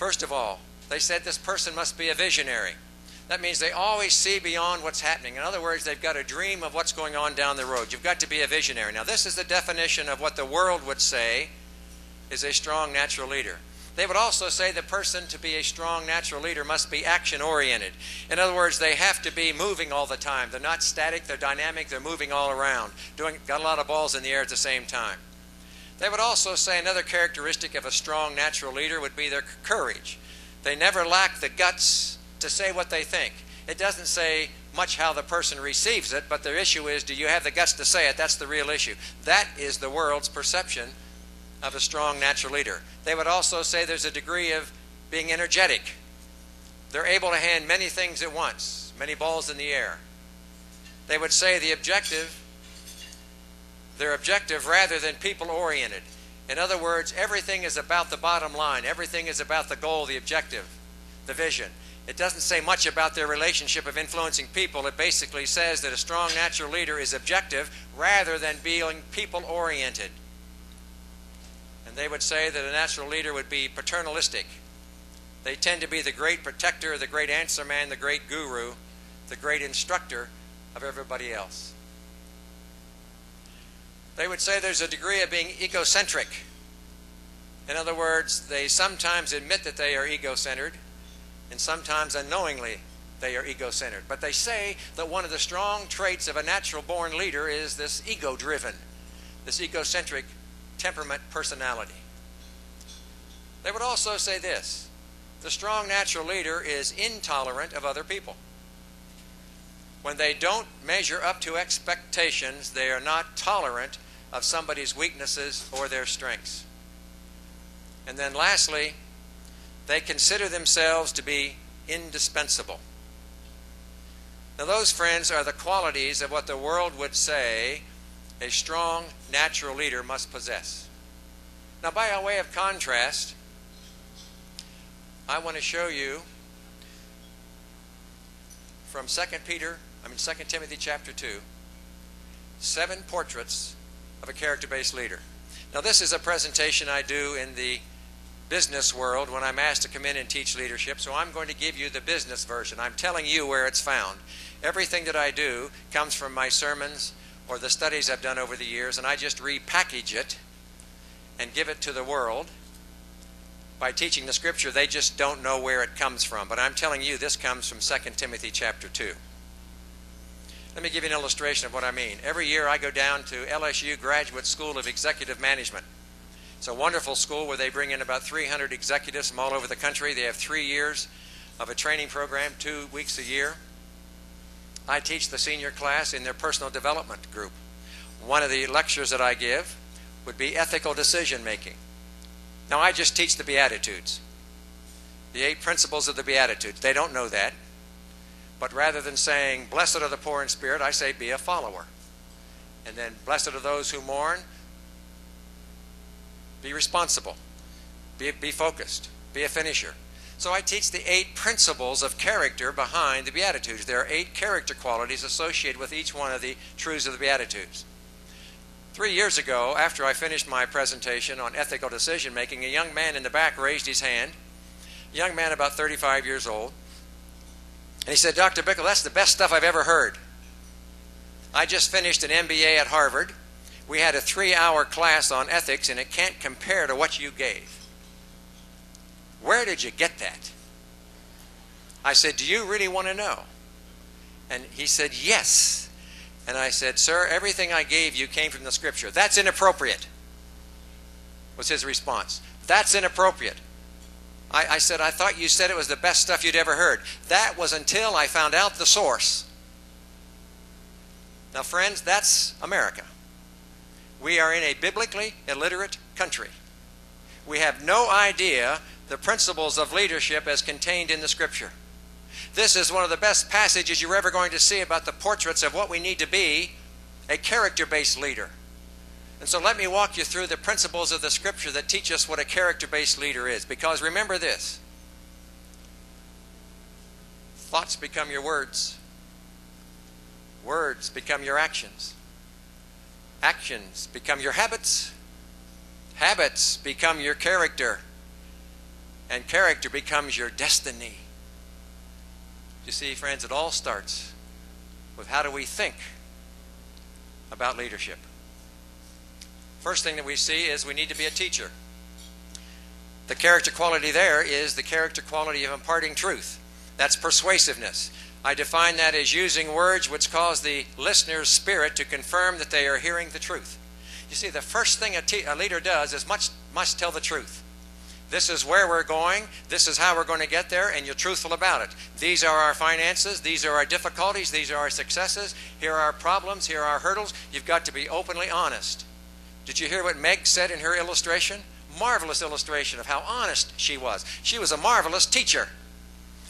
First of all, they said this person must be a visionary. That means they always see beyond what's happening. In other words, they've got a dream of what's going on down the road. You've got to be a visionary. Now, this is the definition of what the world would say is a strong natural leader. They would also say the person to be a strong natural leader must be action-oriented. In other words, they have to be moving all the time. They're not static, they're dynamic, they're moving all around, got a lot of balls in the air at the same time. They would also say another characteristic of a strong natural leader would be their courage. They never lack the guts to say what they think. It doesn't say much how the person receives it, but their issue is, do you have the guts to say it? That's the real issue. That is the world's perception of a strong natural leader. They would also say there's a degree of being energetic. They're able to hand many things at once, many balls in the air. They would say they're objective rather than people-oriented. In other words, everything is about the bottom line. Everything is about the goal, the objective, the vision. It doesn't say much about their relationship of influencing people. It basically says that a strong natural leader is objective rather than being people-oriented. And they would say that a natural leader would be paternalistic. They tend to be the great protector, the great answer man, the great guru, the great instructor of everybody else. They would say there's a degree of being egocentric. In other words, they sometimes admit that they are ego-centered, and sometimes unknowingly they are ego-centered. But they say that one of the strong traits of a natural-born leader is this ego-driven, this egocentric temperament personality. They would also say this: the strong natural leader is intolerant of other people. When they don't measure up to expectations, they are not tolerant of somebody's weaknesses or their strengths. And then lastly, they consider themselves to be indispensable. Now those, friends, are the qualities of what the world would say a strong natural leader must possess. Now, by way of contrast, I want to show you from 2 Timothy chapter 2, 7 portraits of a character-based leader. Now, this is a presentation I do in the business world when I'm asked to come in and teach leadership, so I'm going to give you the business version. I'm telling you where it's found. Everything that I do comes from my sermons or the studies I've done over the years, and I just repackage it and give it to the world. By teaching the Scripture, they just don't know where it comes from. But I'm telling you, this comes from 2 Timothy chapter 2. Let me give you an illustration of what I mean. Every year I go down to LSU Graduate School of Executive Management. It's a wonderful school where they bring in about 300 executives from all over the country. They have 3 years of a training program, 2 weeks a year. I teach the senior class in their personal development group. One of the lectures that I give would be ethical decision making. Now, I just teach the Beatitudes, the 8 principles of the Beatitudes. They don't know that. But rather than saying, blessed are the poor in spirit, I say, be a follower. And then, blessed are those who mourn. Be responsible. Be focused. Be a finisher. So I teach the 8 principles of character behind the Beatitudes. There are 8 character qualities associated with each one of the truths of the Beatitudes. 3 years ago, after I finished my presentation on ethical decision making, a young man in the back raised his hand, a young man about 35 years old, and he said, Dr. Bickel, that's the best stuff I've ever heard. I just finished an MBA at Harvard. We had a 3-hour class on ethics, and it can't compare to what you gave. Where did you get that? I said, do you really want to know? And he said, yes. And I said, sir, everything I gave you came from the Scripture. That's inappropriate, was his response. That's inappropriate. I said, I thought you said it was the best stuff you'd ever heard. That was until I found out the source. Now, friends, that's America. We are in a biblically illiterate country. We have no idea the principles of leadership as contained in the Scripture. This is one of the best passages you're ever going to see about the portraits of what we need to be a character-based leader. And so let me walk you through the principles of the Scripture that teach us what a character-based leader is. Because remember this: thoughts become your words. Words become your actions. Actions become your habits. Habits become your character. and character becomes your destiny. You see, friends, it all starts with how do we think about leadership. First thing that we see is we need to be a teacher. The character quality there is the character quality of imparting truth. That's persuasiveness. I define that as using words which cause the listener's spirit to confirm that they are hearing the truth. You see, the first thing a leader does is must tell the truth. This is where we're going. This is how we're going to get there, and you're truthful about it. These are our finances. These are our difficulties. These are our successes. Here are our problems. Here are our hurdles. You've got to be openly honest. Did you hear what Meg said in her illustration? Marvelous illustration of how honest she was. She was a marvelous teacher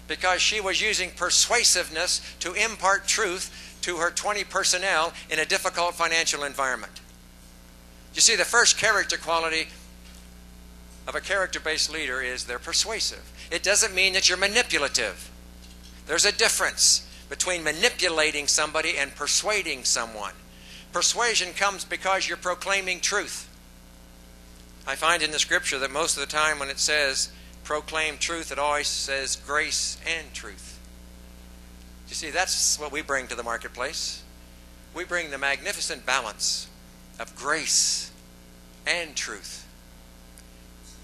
because she was using persuasiveness to impart truth to her 20 personnel in a difficult financial environment. You see, the first character quality of a character-based leader is they're persuasive. It doesn't mean that you're manipulative. There's a difference between manipulating somebody and persuading someone. Persuasion comes because you're proclaiming truth. I find in the scripture that most of the time when it says proclaim truth, it always says grace and truth. You see, that's what we bring to the marketplace. We bring the magnificent balance of grace and truth.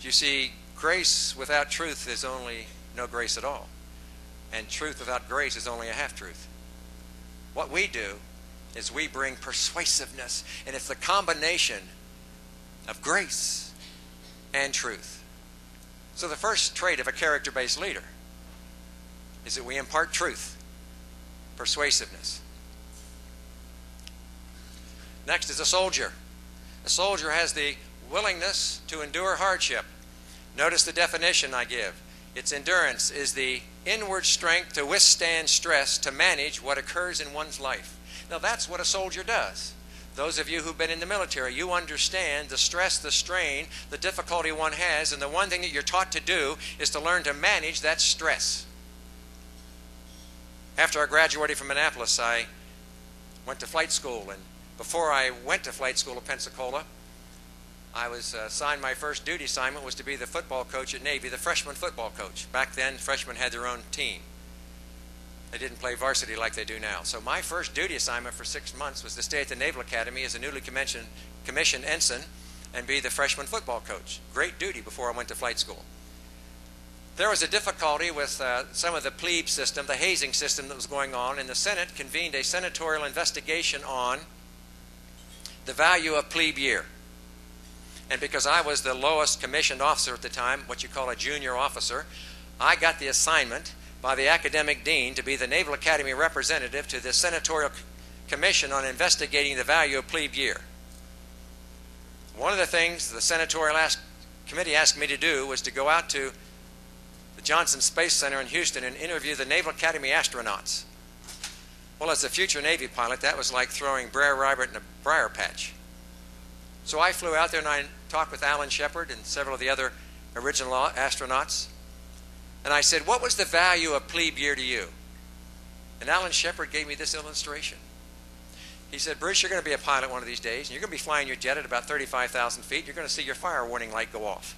You see, grace without truth is only no grace at all. And truth without grace is only a half-truth. What we do is we bring persuasiveness, and it's the combination of grace and truth. So the first trait of a character-based leader is that we impart truth, persuasiveness. Next is a soldier. A soldier has the willingness to endure hardship. Notice the definition I give. Its endurance is the inward strength to withstand stress to manage what occurs in one's life. Now that's what a soldier does. Those of you who've been in the military, you understand the stress, the strain, the difficulty one has, and the one thing that you're taught to do is to learn to manage that stress. After I graduated from Annapolis, I went to flight school, and before I went to flight school at Pensacola, I was assigned my first duty assignment was to be the football coach at Navy, the freshman football coach. Back then, freshmen had their own team. They didn't play varsity like they do now. So my first duty assignment for 6 months was to stay at the Naval Academy as a newly commissioned ensign and be the freshman football coach. Great duty before I went to flight school. There was a difficulty with some of the plebe system, the hazing system that was going on, and the Senate convened a senatorial investigation on the value of plebe year. And because I was the lowest commissioned officer at the time, what you call a junior officer, I got the assignment by the academic dean to be the Naval Academy representative to the senatorial commission on investigating the value of plebe year. One of the things the senatorial committee asked me to do was to go out to the Johnson Space Center in Houston and interview the Naval Academy astronauts. Well, as a future Navy pilot, that was like throwing Brer Rabbit in a briar patch. So I flew out there and I talked with Alan Shepard and several of the other original astronauts. And I said, what was the value of plebe year to you? And Alan Shepard gave me this illustration. He said, Bruce, you're going to be a pilot one of these days, and you're going to be flying your jet at about 35,000 feet. You're going to see your fire warning light go off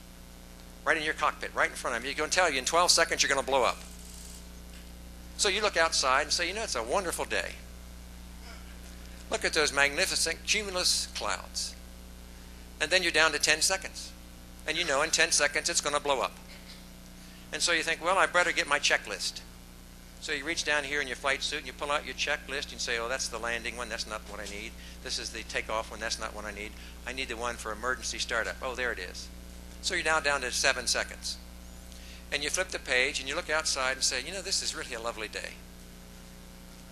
right in your cockpit, right in front of you. He's going to tell you in 12 seconds you're going to blow up. So you look outside and say, you know, it's a wonderful day. Look at those magnificent cumulus clouds. And then you're down to 10 seconds. And you know in 10 seconds it's going to blow up. And so you think, well, I better get my checklist. So you reach down here in your flight suit and you pull out your checklist and say, oh, that's the landing one. That's not what I need. This is the takeoff one. That's not what I need. I need the one for emergency startup. Oh, there it is. So you're now down to 7 seconds. And you flip the page and you look outside and say, you know, this is really a lovely day.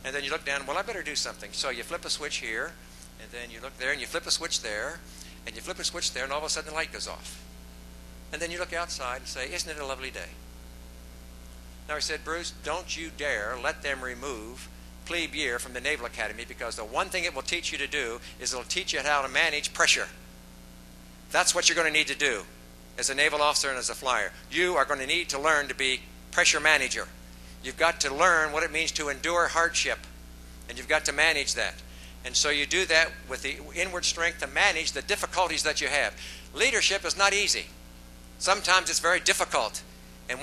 And then you look down, well, I better do something. So you flip a switch here, and then you look there, and you flip a switch there, and you flip a switch there, and all of a sudden the light goes off. And then you look outside and say, isn't it a lovely day? Now he said, Bruce, don't you dare let them remove plebe year from the Naval Academy, because the one thing it will teach you to do is it'll teach you how to manage pressure. That's what you're going to need to do as a naval officer and as a flyer. You are going to need to learn to be pressure manager. You've got to learn what it means to endure hardship, and you've got to manage that. And so you do that with the inward strength to manage the difficulties that you have. Leadership is not easy. Sometimes it's very difficult. And